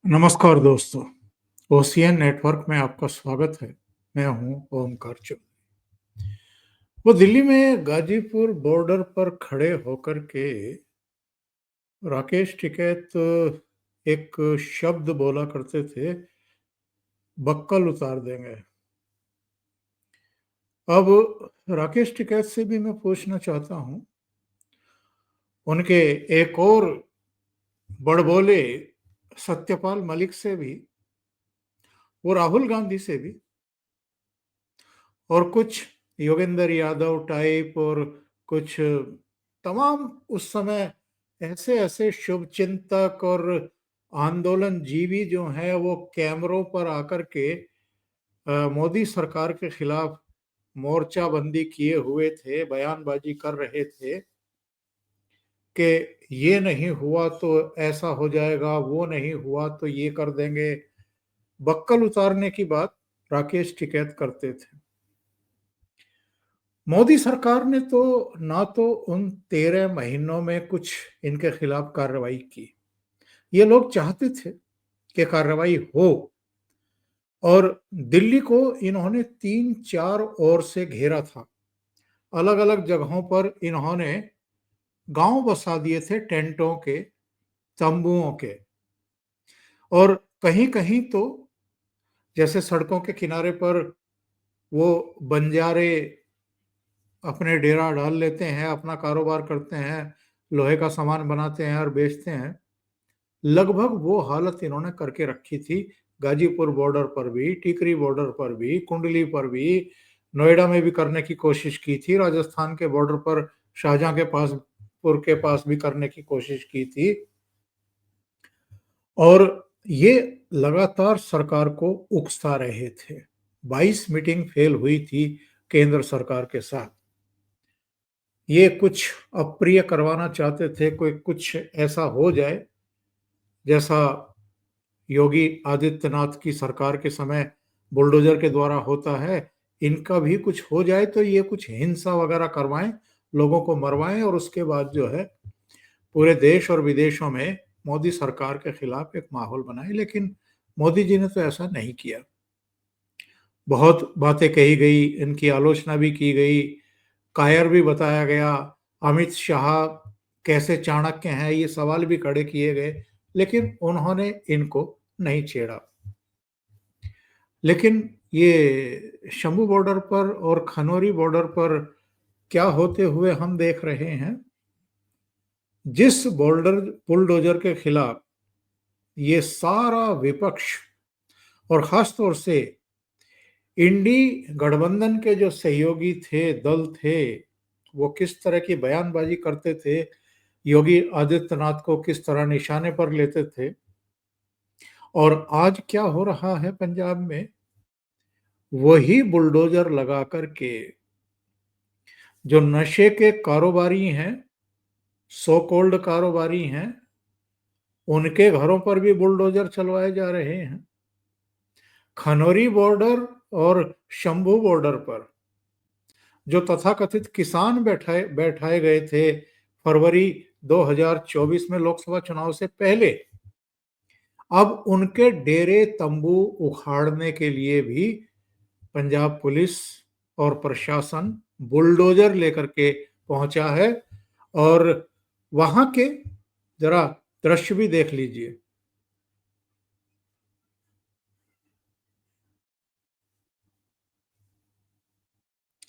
नमस्कार दोस्तों, ocean network में आपका स्वागत है। मैं हूं ओमकार चौधरी। वो दिल्ली में गाजीपुर बॉर्डर पर खड़े होकर के राकेश टिकैत एक शब्द बोला करते थे, बक्कल उतार देंगे। अब राकेश टिकैत से भी मैं पूछना चाहता हूं, उनके एक और बड़बोले सत्यपाल मलिक से भी, वो राहुल गांधी से भी, और कुछ योगेंद्र यादव टाइप और कुछ तमाम उस समय ऐसे ऐसे शुभचिंतक और आंदोलन जीवी जो हैं वो कैमरों पर आकर के मोदी सरकार के खिलाफ मोर्चाबंदी किए हुए थे, बयानबाजी कर रहे थे कि ये नहीं हुआ तो ऐसा हो जाएगा, वो नहीं हुआ तो ये कर देंगे। बक्कल उतारने की बात राकेश टिकैत करते थे। मोदी सरकार ने तो ना तो उन 13 महीनों में कुछ इनके खिलाफ कार्रवाई की। ये लोग चाहते थे कि कार्रवाई हो, और दिल्ली को इन्होंने 3-4 ओर से घेरा था। अलग अलग जगहों पर इन्होंने गांव बसा दिए थे, टेंटों के, तंबुओं के। और कहीं कहीं तो जैसे सड़कों के किनारे पर वो बंजारे अपने डेरा डाल लेते हैं, अपना कारोबार करते हैं, लोहे का सामान बनाते हैं और बेचते हैं। लगभग वो हालत इन्होंने करके रखी थी। गाजीपुर बॉर्डर पर भी, टिकरी बॉर्डर पर भी, कुंडली पर भी, नोएडा में भी करने की कोशिश की थी, राजस्थान के बॉर्डर पर शाहजहां के पास, पुर के पास भी करने की कोशिश की थी। और ये लगातार सरकार को उकसा रहे थे। 22 मीटिंग फेल हुई थी केंद्र सरकार के साथ। ये कुछ अप्रिय करवाना चाहते थे, कोई कुछ ऐसा हो जाए जैसा योगी आदित्यनाथ की सरकार के समय बुलडोजर के द्वारा होता है। इनका भी कुछ हो जाए तो ये कुछ हिंसा वगैरह करवाएं, लोगों को मरवाएं, और उसके बाद जो है पूरे देश और विदेशों में मोदी सरकार के खिलाफ एक माहौल बनाए। लेकिन मोदी जी ने तो ऐसा नहीं किया। बहुत बातें कही गई, इनकी आलोचना भी की गई, कायर भी बताया गया। अमित शाह कैसे चाणक्य हैं, ये सवाल भी खड़े किए गए, लेकिन उन्होंने इनको नहीं छेड़ा। लेकिन ये शंभू बॉर्डर पर और खनौरी बॉर्डर पर क्या होते हुए हम देख रहे हैं। जिस बॉर्डर बुलडोजर के खिलाफ ये सारा विपक्ष और खासतौर से इंडी गठबंधन के जो सहयोगी थे, दल थे, वो किस तरह की बयानबाजी करते थे, योगी आदित्यनाथ को किस तरह निशाने पर लेते थे। और आज क्या हो रहा है पंजाब में, वही बुलडोजर लगा करके जो नशे के कारोबारी हैं, सो कॉल्ड कारोबारी हैं, उनके घरों पर भी बुलडोजर चलवाए जा रहे हैं। खनौरी बॉर्डर और शंभू बॉर्डर पर जो तथाकथित किसान बैठाए बैठाए गए थे फरवरी 2024 में लोकसभा चुनाव से पहले, अब उनके डेरे तंबू उखाड़ने के लिए भी पंजाब पुलिस और प्रशासन बुलडोजर लेकर के पहुंचा है। और वहां के जरा दृश्य भी देख लीजिए।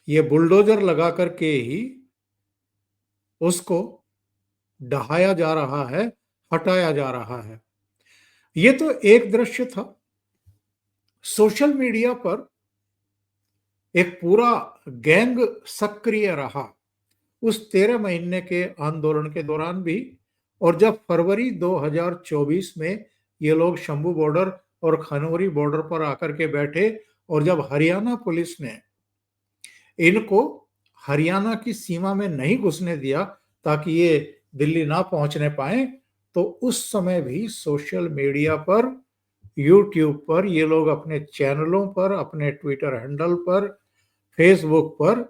ये बुलडोजर लगा करके ही उसको ढहाया जा रहा है, हटाया जा रहा है। ये तो एक दृश्य था। सोशल मीडिया पर एक पूरा गैंग सक्रिय रहा उस 13 महीने के आंदोलन के दौरान भी। और जब फरवरी 2024 में ये लोग शंभू बॉर्डर और खनौरी बॉर्डर पर आकर के बैठे, और जब हरियाणा पुलिस ने इनको हरियाणा की सीमा में नहीं घुसने दिया ताकि ये दिल्ली ना पहुंचने पाए, तो उस समय भी सोशल मीडिया पर, यूट्यूब पर ये लोग अपने चैनलों पर, अपने ट्विटर हैंडल पर, फेसबुक पर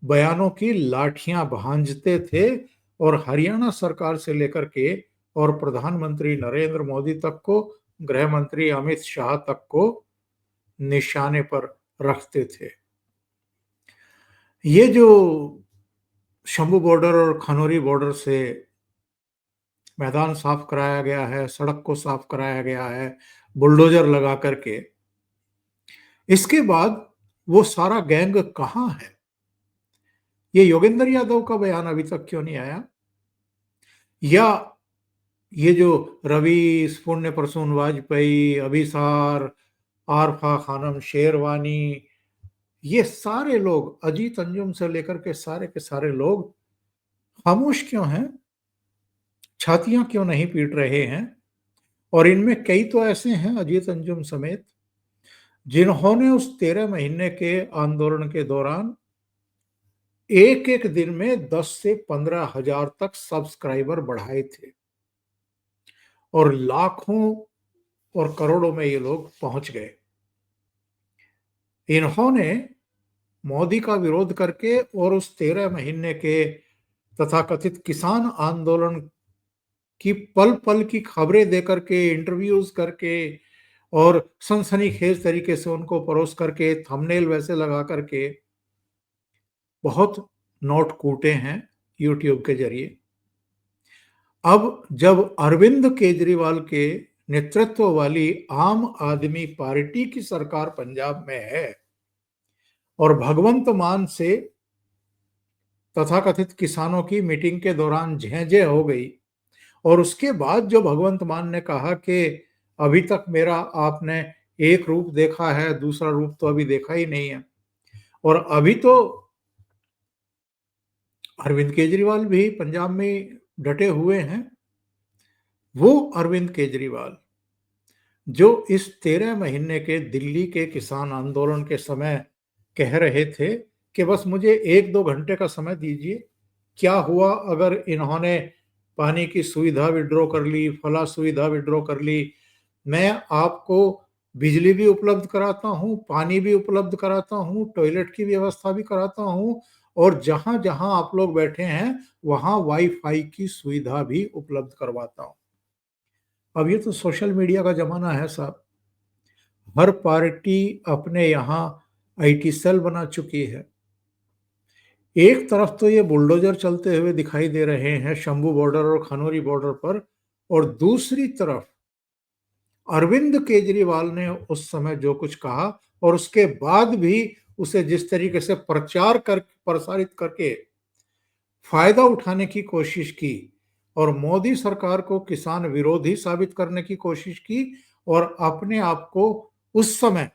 बयानों की लाठियां भांजते थे। और हरियाणा सरकार से लेकर के और प्रधानमंत्री नरेंद्र मोदी तक को, गृह मंत्री अमित शाह तक को निशाने पर रखते थे। ये जो शंभू बॉर्डर और खनौरी बॉर्डर से मैदान साफ कराया गया है, सड़क को साफ कराया गया है बुलडोजर लगा करके, इसके बाद वो सारा गैंग कहाँ है? ये योगेंद्र यादव का बयान अभी तक क्यों नहीं आया? या ये जो रवि, पुण्य प्रसून वाजपेयी, अभिसार, आरफा खानम शेरवानी, ये सारे लोग, अजीत अंजुम से लेकर के सारे लोग खामोश क्यों हैं? छातियां क्यों नहीं पीट रहे हैं? और इनमें कई तो ऐसे हैं, अजीत अंजुम समेत, जिन्होंने उस 13 महीने के आंदोलन के दौरान एक एक दिन में 10 से 15 हजार तक सब्सक्राइबर बढ़ाए थे और लाखों और करोड़ों में ये लोग पहुंच गए। इन्होंने मोदी का विरोध करके और उस 13 महीने के तथाकथित किसान आंदोलन की पल पल की खबरें देकर के, इंटरव्यूज करके और सनसनीखेज तरीके से उनको परोस करके, थंबनेल वैसे लगा करके बहुत नोट कूटे हैं यूट्यूब के जरिए। अब जब अरविंद केजरीवाल के नेतृत्व वाली आम आदमी पार्टी की सरकार पंजाब में है और भगवंत मान से तथाकथित किसानों की मीटिंग के दौरान झेझे हो गई और उसके बाद जो भगवंत मान ने कहा कि अभी तक मेरा आपने एक रूप देखा है, दूसरा रूप तो अभी देखा ही नहीं है, और अभी तो अरविंद केजरीवाल भी पंजाब में डटे हुए हैं। वो अरविंद केजरीवाल जो इस 13 महीने के दिल्ली के किसान आंदोलन के समय कह रहे थे कि बस मुझे 1-2 घंटे का समय दीजिए, क्या हुआ अगर इन्होंने पानी की सुविधा विड्रॉ कर ली, फला सुविधा विड्रॉ कर ली, मैं आपको बिजली भी उपलब्ध कराता हूँ, पानी भी उपलब्ध कराता हूँ, टॉयलेट की व्यवस्था भी कराता हूँ और जहां जहां आप लोग बैठे हैं वहां वाईफाई की सुविधा भी उपलब्ध करवाता हूँ। अब ये तो सोशल मीडिया का जमाना है साहब। हर पार्टी अपने यहाँ आईटी सेल बना चुकी है। एक तरफ तो ये बुलडोजर चलते हुए दिखाई दे रहे हैं शंभू बॉर्डर और खनौरी बॉर्डर पर, और दूसरी तरफ अरविंद केजरीवाल ने उस समय जो कुछ कहा और उसके बाद भी उसे जिस तरीके से प्रसारित करके फायदा उठाने की कोशिश की और मोदी सरकार को किसान विरोधी साबित करने की कोशिश की और अपने आप को उस समय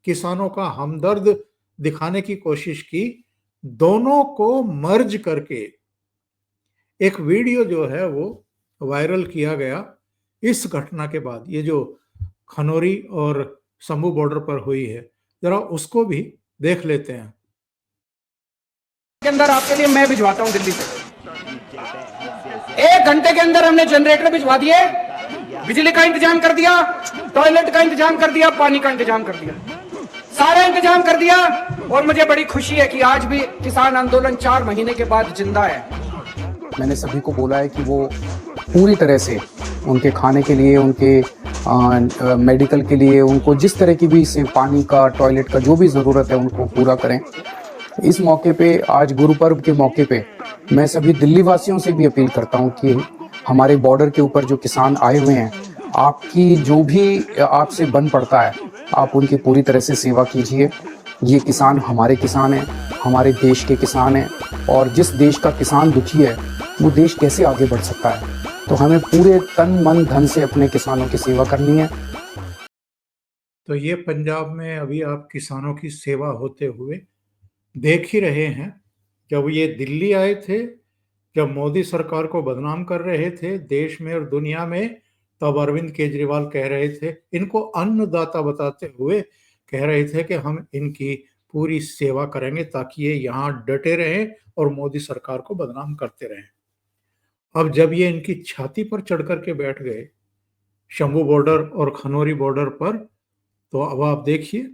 किसानों का हमदर्द दिखाने की कोशिश की, दोनों को मर्ज करके एक वीडियो जो है वो वायरल किया गया इस घटना के बाद। ये जो खनौरी और शंभू बॉर्डर पर हुई है, जरा उसको भी देख लेते हैं। के अंदर आपके लिए मैं भिजवाता हूं दिल्ली से। 1 घंटे के अंदर हमने जनरेटर भिजवा दिए, बिजली का इंतजाम कर दिया, टॉयलेट का इंतजाम कर दिया, पानी का इंतजाम कर दिया, सारा इंतजाम कर दिया। और मुझे बड़ी खुशी है कि आज भी किसान आंदोलन 4 महीने के बाद जिंदा है। मैंने सभी को बोला है कि वो पूरी तरह से उनके खाने के लिए, उनके मेडिकल के लिए, उनको जिस तरह की भी से पानी का, टॉयलेट का जो भी ज़रूरत है उनको पूरा करें। इस मौके पे, आज गुरु पर्व के मौके पे, मैं सभी दिल्ली वासियों से भी अपील करता हूं कि हमारे बॉर्डर के ऊपर जो किसान आए हुए हैं, आपकी जो भी आपसे बन पड़ता है, आप उनकी पूरी तरह से सेवा कीजिए। ये किसान हमारे किसान हैं, हमारे देश के किसान हैं, और जिस देश का किसान दुखी है वो देश कैसे आगे बढ़ सकता है। तो हमें पूरे तन मन धन से अपने किसानों की सेवा करनी है। तो ये पंजाब में अभी आप किसानों की सेवा होते हुए देख ही रहे हैं। जब ये दिल्ली आए थे, जब मोदी सरकार को बदनाम कर रहे थे देश में और दुनिया में, तब अरविंद केजरीवाल कह रहे थे, इनको अन्नदाता बताते हुए कह रहे थे कि हम इनकी पूरी सेवा करेंगे ताकि ये यहाँ डटे रहें और मोदी सरकार को बदनाम करते रहें। अब जब ये इनकी छाती पर चढ़ करके बैठ गए शंभू बॉर्डर और खनौरी बॉर्डर पर, तो अब आप देखिए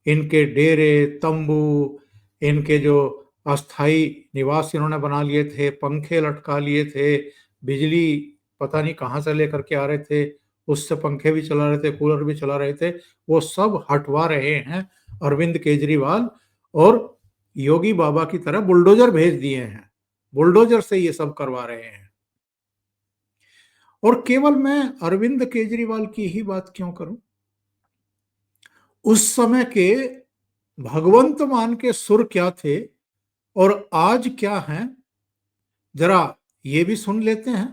इनके डेरे, तंबू, इनके जो अस्थाई निवास इन्होंने बना लिए थे, पंखे लटका लिए थे, बिजली पता नहीं कहाँ से लेकर के आ रहे थे, उससे पंखे भी चला रहे थे, कूलर भी चला रहे थे, वो सब हटवा रहे हैं अरविंद केजरीवाल, और योगी बाबा की तरह बुलडोजर भेज दिए हैं, बुलडोजर से ये सब करवा रहे हैं। और केवल मैं अरविंद केजरीवाल की ही बात क्यों करूं, उस समय के भगवंत मान के सुर क्या थे और आज क्या हैं, जरा ये भी सुन लेते हैं।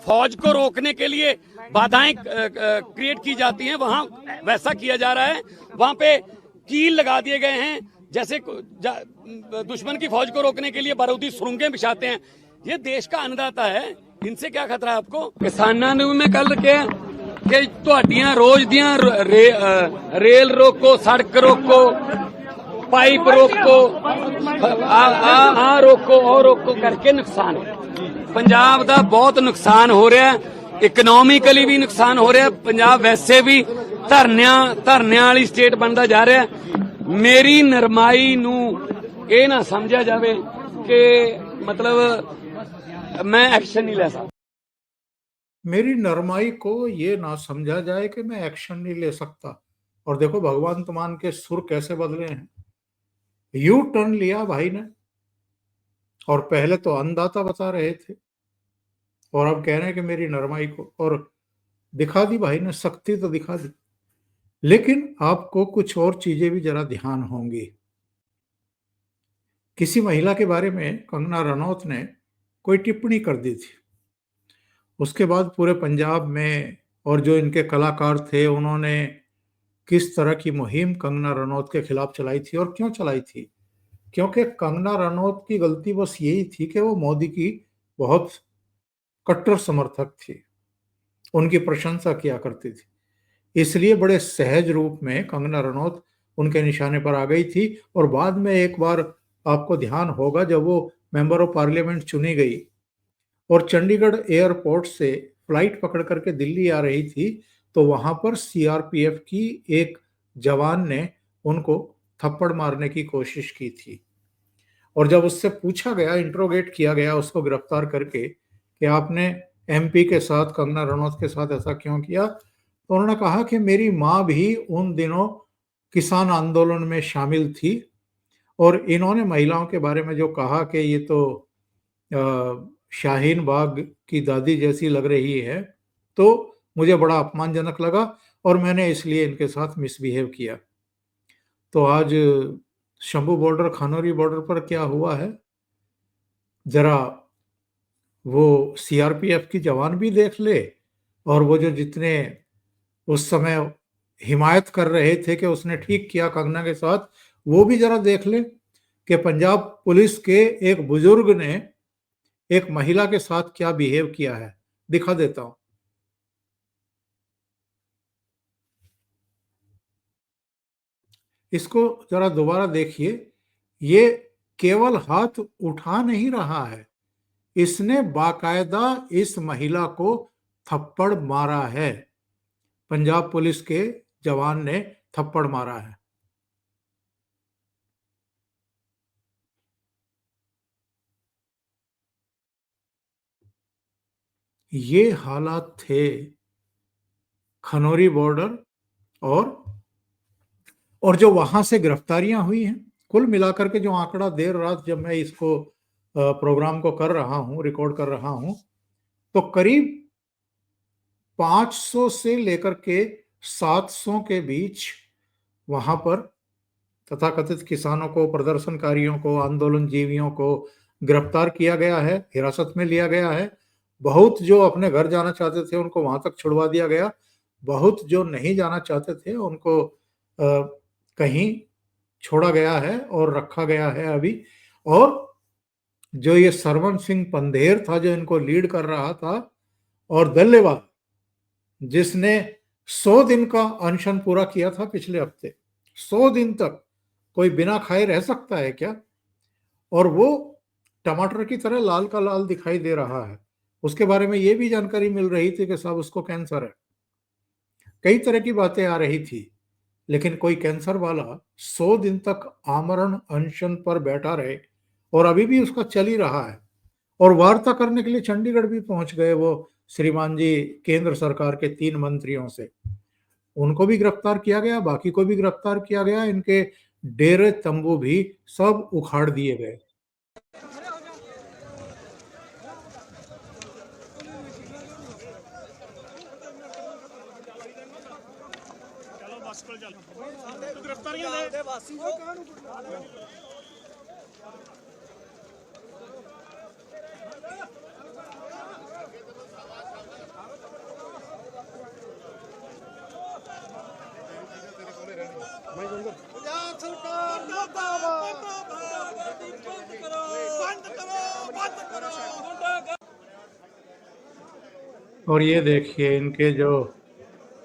फौज को रोकने के लिए बाधाएं क्रिएट की जाती हैं, वहां वैसा किया जा रहा है। वहां पे कील लगा दिए गए हैं, जैसे दुश्मन की फौज को रोकने के लिए बारूदी सुरंगें बिछाते हैं। ये देश का अन्नदाता है, इनसे क्या खतरा है आपको? किसानां ਨੂੰ मैं कल रखे कि ਤੁਹਾਡੀਆਂ रोज दियां रेल रोको, सड़क रोको, पाइप रोको, आ रोको और रोको करके नुकसान है। पंजाब ਦਾ बहुत नुकसान हो रहा है, इकनॉमिकली भी नुकसान हो रहा है। पंजाब वैसे भी ਧਰਨਿਆਂ ਵਾਲੀ स्टेट बनता जा रहा है। मेरी नरमाई नू ये ना समझा जाए कि मतलब मैं एक्शन नहीं ले सकता। मेरी नरमाई को ये ना समझा जाए कि मैं एक्शन नहीं ले सकता। और देखो भगवंत मान के सुर कैसे बदले हैं, यू टर्न लिया भाई ने, और पहले तो अन्नदाता बता रहे थे और अब कह रहे हैं कि मेरी नरमाई को, और दिखा दी भाई ने, सख्ती तो दिखा दी। लेकिन आपको कुछ और चीजें भी जरा ध्यान होंगी। किसी महिला के बारे में कंगना रनौत ने कोई टिप्पणी कर दी थी, उसके बाद पूरे पंजाब में और जो इनके कलाकार थे उन्होंने किस तरह की मुहिम कंगना रनौत के खिलाफ चलाई थी। और क्यों चलाई थी? क्योंकि कंगना रनौत की गलती बस यही थी कि वो मोदी की बहुत कट्टर समर्थक थी, उनकी प्रशंसा किया करती थी, इसलिए बड़े सहज रूप में कंगना रनौत उनके निशाने पर आ गई थी। और बाद में एक बार आपको ध्यान होगा, जब वो मेंबर ऑफ पार्लियामेंट चुनी गई और चंडीगढ़ एयरपोर्ट से फ्लाइट पकड़ करके दिल्ली आ रही थी, तो वहां पर सीआरपीएफ की एक जवान ने उनको थप्पड़ मारने की कोशिश की थी। और जब उससे पूछा गया, इंट्रोगेट किया गया उसको गिरफ्तार करके कि आपने एमपी के साथ, कंगना रनौत के साथ ऐसा क्यों किया, तो उन्होंने कहा कि मेरी माँ भी उन दिनों किसान आंदोलन में शामिल थी और इन्होंने महिलाओं के बारे में जो कहा कि ये तो शाहीन बाग की दादी जैसी लग रही है, तो मुझे बड़ा अपमानजनक लगा और मैंने इसलिए इनके साथ मिसबिहेव किया। तो आज शंभू बॉर्डर, खनौरी बॉर्डर पर क्या हुआ है, जरा वो सीआरपीएफ की जवान भी देख ले, और वो जो जितने उस समय हिमायत कर रहे थे कि उसने ठीक किया कंगना के साथ, वो भी जरा देख ले कि पंजाब पुलिस के एक बुजुर्ग ने एक महिला के साथ क्या बिहेव किया है। दिखा देता हूं, इसको जरा दोबारा देखिए। ये केवल हाथ उठा नहीं रहा है, इसने बाकायदा इस महिला को थप्पड़ मारा है। पंजाब पुलिस के जवान ने थप्पड़ मारा है। ये हालात थे खनौरी बॉर्डर, और जो वहां से गिरफ्तारियां हुई हैं, कुल मिलाकर के जो आंकड़ा देर रात जब मैं इसको प्रोग्राम को कर रहा हूं, रिकॉर्ड कर रहा हूं, तो करीब 500 से लेकर के 700 के बीच वहां पर तथाकथित किसानों को, प्रदर्शनकारियों को, आंदोलन जीवियों को गिरफ्तार किया गया है, हिरासत में लिया गया है। बहुत जो अपने घर जाना चाहते थे उनको वहां तक छुड़वा दिया गया, बहुत जो नहीं जाना चाहते थे उनको कहीं छोड़ा गया है और रखा गया है अभी। और जो ये सरवन सिंह पंधेर था जो इनको लीड कर रहा था, और दल्लेवाल जिसने 100 दिन का अनशन पूरा किया था पिछले हफ्ते, 100 दिन तक कोई बिना खाए रह सकता है क्या? और वो टमाटर की तरह लाल का लाल दिखाई दे रहा है। उसके बारे में ये भी जानकारी मिल रही थी कि साहब उसको कैंसर है, कई तरह की बातें आ रही थी, लेकिन कोई कैंसर वाला 100 दिन तक आमरण अनशन पर बैठा रहे, और अभी भी उसका चल ही रहा है। और वार्ता करने के लिए चंडीगढ़ भी पहुंच गए वो श्रीमान जी केंद्र सरकार के 3 मंत्रियों से। उनको भी गिरफ्तार किया गया, बाकी को भी गिरफ्तार किया गया, इनके डेरे तंबू भी सब उखाड़ दिए गए। ਪੰਜਾਬ ਸਰਕਾਰ ਮੁਰਦਾਬਾਦ ਬੰਦ ਕਰੋ ਬੰਦ ਕਰੋ ਬੰਦ ਕਰੋ। और ये देखिए इनके जो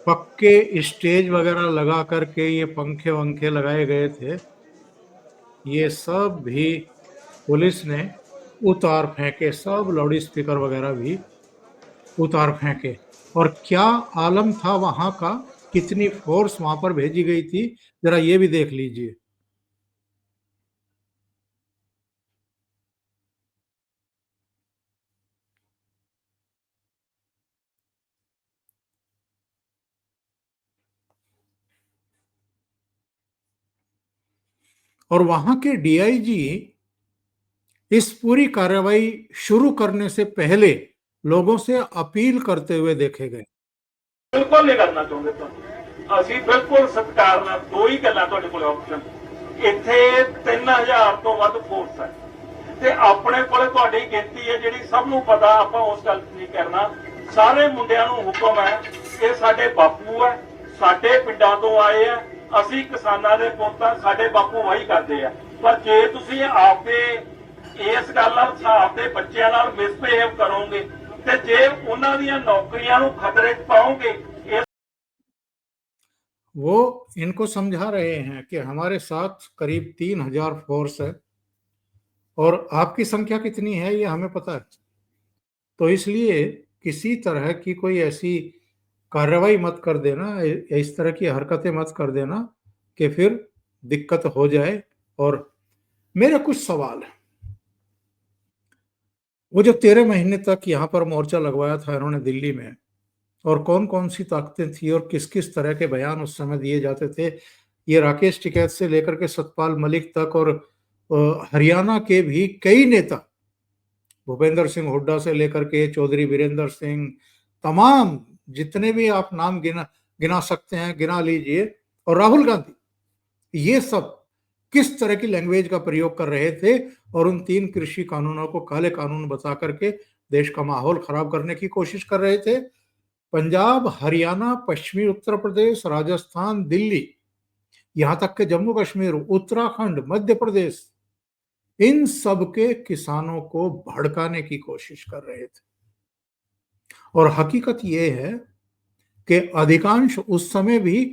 पक्के स्टेज वगैरह लगा करके ये पंखे वंखे लगाए गए थे, ये सब भी पुलिस ने उतार फेंके, सब लाउड स्पीकर वगैरह भी उतार फेंके। और क्या आलम था वहां का, कितनी फोर्स वहां पर भेजी गई थी, जरा ये भी देख लीजिए। और वहां के डीआईजी इस पूरी कार्रवाई शुरू करने से पहले लोगों से अपील करते हुए देखे गए। बिल्कुल नहीं करना चाहते तो ਅਸੀਂ ਬਿਲਕੁਲ ਸਤਿਕਾਰ ਨਾਲ ਦੋ ਹੀ ਗੱਲਾਂ ਤੁਹਾਡੇ ਕੋਲ ਆਪਸ਼ਨ ਇੱਥੇ 3000 ਤੋਂ ਵੱਧ ਫੋਰਸ ਹੈ ਤੇ ਆਪਣੇ ਕੋਲੇ ਤੁਹਾਡੀ ਗਿਣਤੀ ਹੈ ਜਿਹੜੀ ਸਭ ਨੂੰ ਪਤਾ, ਆਪਾਂ ਉਸ ਗੱਲ ਨਹੀਂ ਕਰਨਾ। ਸਾਰੇ ਮੁੰਡਿਆਂ ਨੂੰ ਹੁਕਮ ਹੈ, ਇਹ ਸਾਡੇ ਬਾਪੂ ਹੈ, ਸਾਡੇ ਪਿੰਡਾਂ ਤੋਂ ਆਏ ਆ, ਅਸੀਂ ਕਿਸਾਨਾਂ ਦੇ ਪੁੱਤ ਆ, ਸਾਡੇ ਬਾਪੂ ਵਾਹੀ ਕਰਦੇ ਆ। ਪਰ ਜੇ ਤੁਸੀਂ ਆਪਦੇ ਇਸ ਗੱਲ ਨਾਲ ਆਪਦੇ ਬੱਚਿਆਂ ਨਾਲ ਮਿਸਬਿਹੇਵ ਕਰੋਗੇ ਤੇ ਜੇ ਉਹਨਾਂ ਦੀਆਂ ਨੌਕਰੀਆਂ ਨੂੰ ਖਤਰੇ 'ਚ ਪਾਓਗੇ। वो इनको समझा रहे हैं कि हमारे साथ करीब 3000 फोर्स है और आपकी संख्या कितनी है ये हमें पता है, तो इसलिए किसी तरह की कोई ऐसी कार्रवाई मत कर देना, इस तरह की हरकतें मत कर देना कि फिर दिक्कत हो जाए। और मेरे कुछ सवाल है, वो जो 13 महीने तक यहाँ पर मोर्चा लगवाया था इन्होंने दिल्ली में, और कौन कौन सी ताकतें थी और किस किस तरह के बयान उस समय दिए जाते थे, ये राकेश टिकैत से लेकर के सतपाल मलिक तक और हरियाणा के भी कई नेता, भूपेंद्र सिंह हुड्डा से लेकर के चौधरी वीरेंद्र सिंह, तमाम जितने भी आप नाम गिना सकते हैं गिना लीजिए, और राहुल गांधी, ये सब किस तरह की लैंग्वेज का प्रयोग कर रहे थे और उन 3 कृषि कानूनों को काले कानून बता करके देश का माहौल खराब करने की कोशिश कर रहे थे। पंजाब, हरियाणा, पश्चिमी उत्तर प्रदेश, राजस्थान, दिल्ली, यहां तक के जम्मू कश्मीर, उत्तराखंड, मध्य प्रदेश, इन सब के किसानों को भड़काने की कोशिश कर रहे थे। और हकीकत यह है कि अधिकांश उस समय भी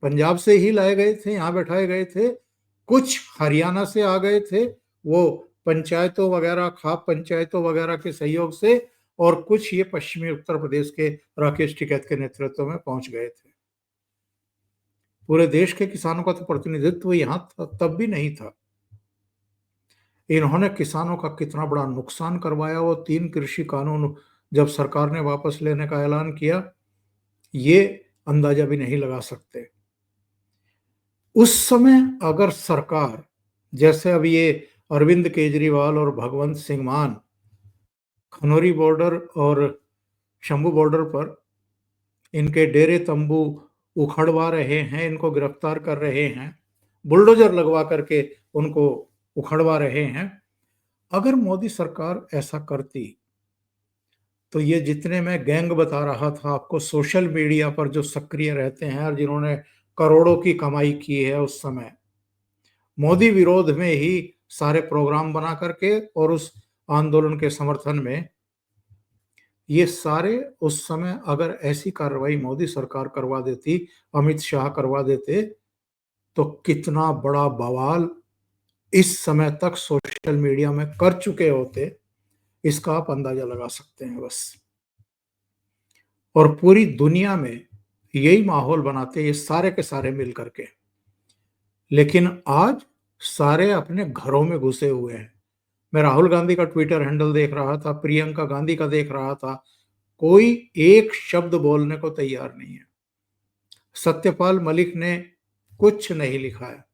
पंजाब से ही लाए गए थे, यहां बैठाए गए थे, कुछ हरियाणा से आ गए थे, वो पंचायतों वगैरह, खाप पंचायतों वगैरह के सहयोग से, और कुछ ये पश्चिमी उत्तर प्रदेश के राकेश टिकैत के नेतृत्व में पहुंच गए थे। पूरे देश के किसानों का तो प्रतिनिधित्व यहां तब भी नहीं था। इन्होंने किसानों का कितना बड़ा नुकसान करवाया, वो 3 कृषि कानून जब सरकार ने वापस लेने का ऐलान किया, ये अंदाजा भी नहीं लगा सकते। उस समय अगर सरकार, जैसे अभी ये अरविंद केजरीवाल और भगवंत सिंह मान खनौरी बॉर्डर और शंभू बॉर्डर पर इनके डेरे तंबू उखड़वा रहे हैं, इनको गिरफ्तार कर रहे हैं, बुलडोजर लगवा करके उनको उखड़वा रहे हैं, अगर मोदी सरकार ऐसा करती तो ये जितने मैं गैंग बता रहा था आपको सोशल मीडिया पर जो सक्रिय रहते हैं और जिन्होंने करोड़ों की कमाई की है, उस समय मोदी विरोध में ही सारे प्रोग्राम बना करके और उस आंदोलन के समर्थन में, ये सारे उस समय अगर ऐसी कार्रवाई मोदी सरकार करवा देती, अमित शाह करवा देते, तो कितना बड़ा बवाल इस समय तक सोशल मीडिया में कर चुके होते, इसका आप अंदाजा लगा सकते हैं बस। और पूरी दुनिया में यही माहौल बनाते ये सारे के सारे मिल करके। लेकिन आज सारे अपने घरों में घुसे हुए हैं, मैं राहुल गांधी का ट्विटर हैंडल देख रहा था, प्रियंका गांधी का देख रहा था, कोई एक शब्द बोलने को तैयार नहीं है। सत्यपाल मलिक ने कुछ नहीं लिखा है,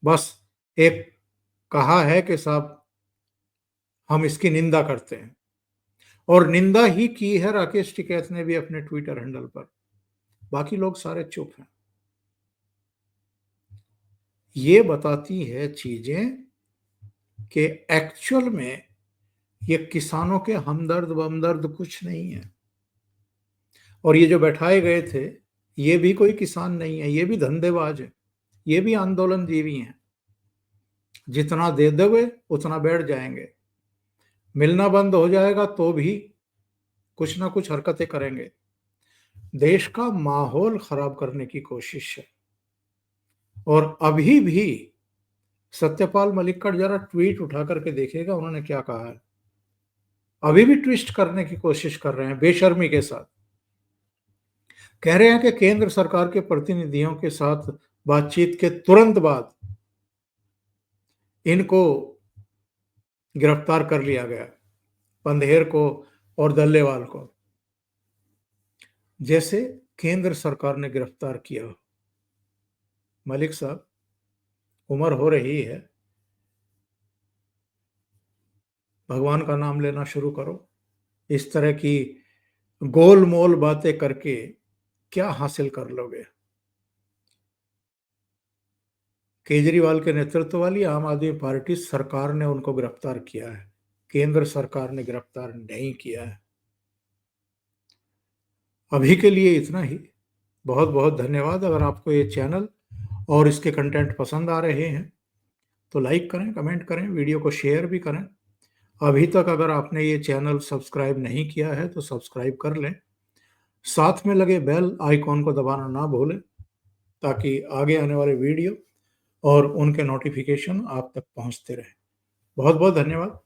बस एक कहा है कि साहब हम इसकी निंदा करते हैं, और निंदा ही की है राकेश टिकैत ने भी अपने ट्विटर हैंडल पर। बाकी लोग सारे चुप हैं। ये बताती है चीजें कि एक्चुअल में ये किसानों के हमदर्द बमदर्द कुछ नहीं है। और ये जो बैठाए गए थे, ये भी कोई किसान नहीं है, ये भी धंधेबाज है, ये भी आंदोलन जीवी हैं। जितना दे दोगे उतना बैठ जाएंगे, मिलना बंद हो जाएगा तो भी कुछ ना कुछ हरकतें करेंगे। देश का माहौल खराब करने की कोशिश है। और अभी भी सत्यपाल मलिक का जरा ट्वीट उठा करके देखिएगा उन्होंने क्या कहा है। अभी भी ट्विस्ट करने की कोशिश कर रहे हैं बेशर्मी के साथ। कह रहे हैं कि केंद्र सरकार के प्रतिनिधियों के साथ बातचीत के तुरंत बाद इनको गिरफ्तार कर लिया गया, पंधेर को और दल्लेवाल को। जैसे केंद्र सरकार ने गिरफ्तार किया हो। मलिक साहब, उम्र हो रही है, भगवान का नाम लेना शुरू करो। इस तरह की गोलमोल बातें करके क्या हासिल कर लोगे? केजरीवाल के नेतृत्व वाली आम आदमी पार्टी सरकार ने उनको गिरफ्तार किया है, केंद्र सरकार ने गिरफ्तार नहीं किया है। अभी के लिए इतना ही। बहुत बहुत धन्यवाद। अगर आपको ये चैनल और इसके कंटेंट पसंद आ रहे हैं तो लाइक करें, कमेंट करें, वीडियो को शेयर भी करें। अभी तक अगर आपने ये चैनल सब्सक्राइब नहीं किया है तो सब्सक्राइब कर लें। साथ में लगे बेल आइकॉन को दबाना ना भूलें, ताकि आगे आने वाले वीडियो और उनके नोटिफिकेशन आप तक पहुंचते रहें। बहुत बहुत धन्यवाद।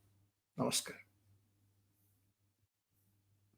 नमस्कार।